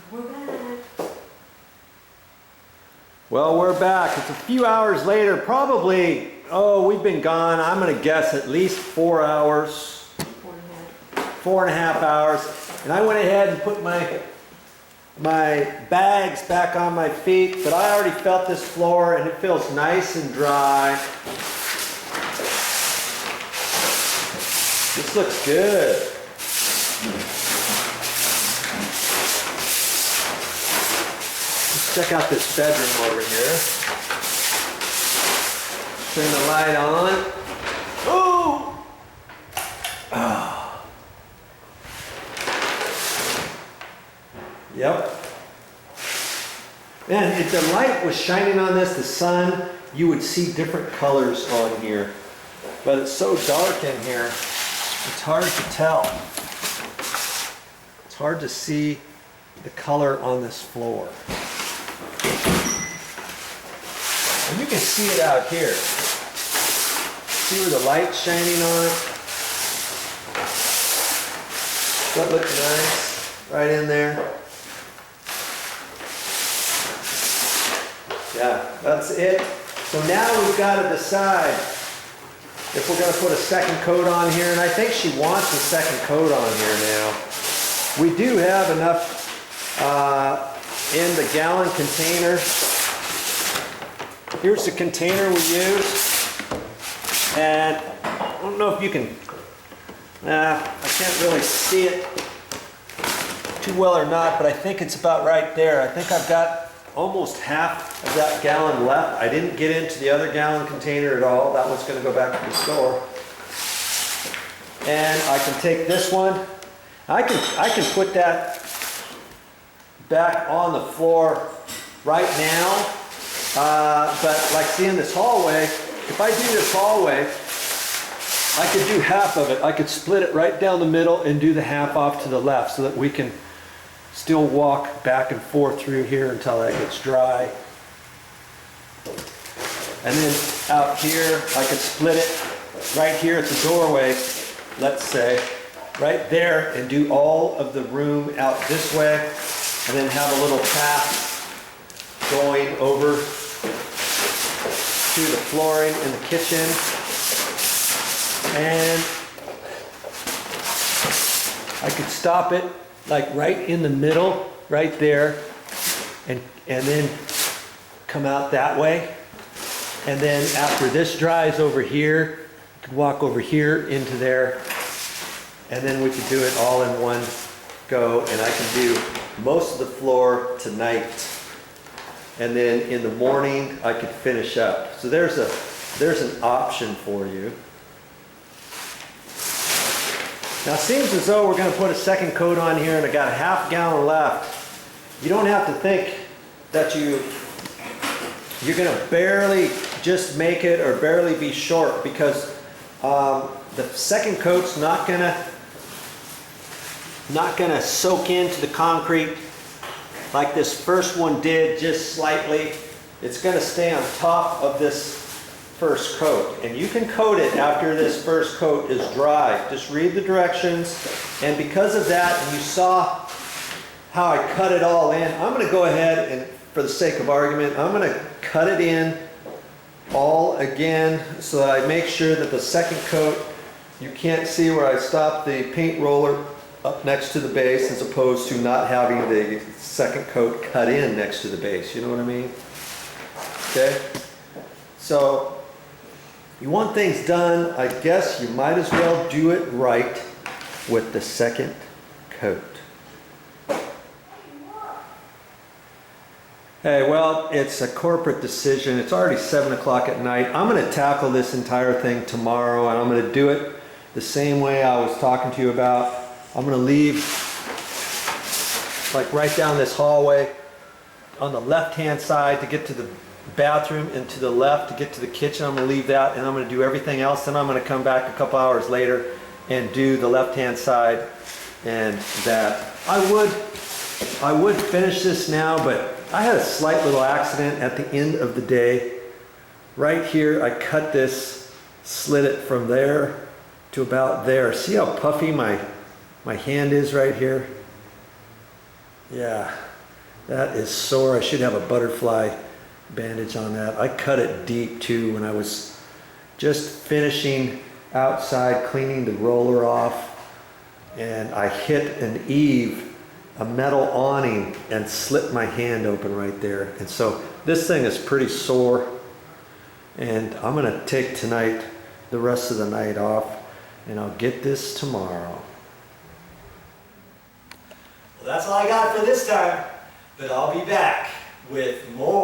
We're back. Well, we're back. It's a few hours later, probably, we've been gone, I'm gonna guess at least 4 hours. 4.5 hours. And I went ahead and put my bags back on my feet, but I already felt this floor and it feels nice and dry. This looks good. Let's check out this bedroom over here. Turn the light on. Ooh! Oh. Yep. Man, if the light was shining on this, the sun, you would see different colors on here. But it's so dark in here, it's hard to tell. It's hard to see the color on this floor. And you can see it out here. See where the light's shining on it? That looks nice, right in there. Yeah, that's it. So now we've got to decide if we're going to put a second coat on here, and I think she wants a second coat on here now. We do have enough in the gallon container. Here's the container we use, and I don't know if you can, I can't really see it too well or not, but I think it's about right there. I think I've got almost half of that gallon left. I didn't get into the other gallon container at all. That one's going to go back to the store. And I can take this one. I can put that back on the floor right now. But like see in this hallway, if I do this hallway, I could do half of it. I could split it right down the middle and do the half off to the left so that we can still walk back and forth through here until that gets dry. And then out here, I could split it right here at the doorway, let's say, right there, and do all of the room out this way, and then have a little path going over to the flooring in the kitchen. And I could stop it like right in the middle, right there, and then come out that way. And then after this dries over here, you could walk over here into there, and then we could do it all in one go, and I can do most of the floor tonight. And then in the morning, I could finish up. So there's an option for you. Now it seems as though we're going to put a second coat on here, and I got a half gallon left. You don't have to think that you're going to barely just make it or barely be short, because the second coat's not going to soak into the concrete like this first one did, just slightly. It's going to stay on top of this first coat, and you can coat it after this first coat is dry. Just read the directions, and because of that, and you saw how I cut it all in, I'm going to go ahead and, for the sake of argument, I'm going to cut it in all again so that I make sure that the second coat, you can't see where I stopped the paint roller up next to the base, as opposed to not having the second coat cut in next to the base. You know what I mean? Okay? So you want things done, I guess you might as well do it right with the second coat. Hey, well, it's a corporate decision. It's already 7 o'clock at night. I'm going to tackle this entire thing tomorrow, and I'm going to do it the same way I was talking to you about. I'm going to leave like right down this hallway on the left-hand side to get to the bathroom, and to the left to get to the kitchen. I'm going to leave that, and I'm going to do everything else. Then I'm going to come back a couple hours later and do the left-hand side and that. I would finish this now, but I had a slight little accident at the end of the day. Right here, I cut this, slid it from there to about there. See how puffy my hand is right here? Yeah, That is sore. I should have a butterfly bandage on that. I cut it deep too when I was just finishing outside cleaning the roller off, and I hit an eave, a metal awning, and slipped my hand open right there. And so this thing is pretty sore, and I'm gonna take tonight, the rest of the night off, and I'll get this tomorrow. Well, that's all I got for this time, but I'll be back with more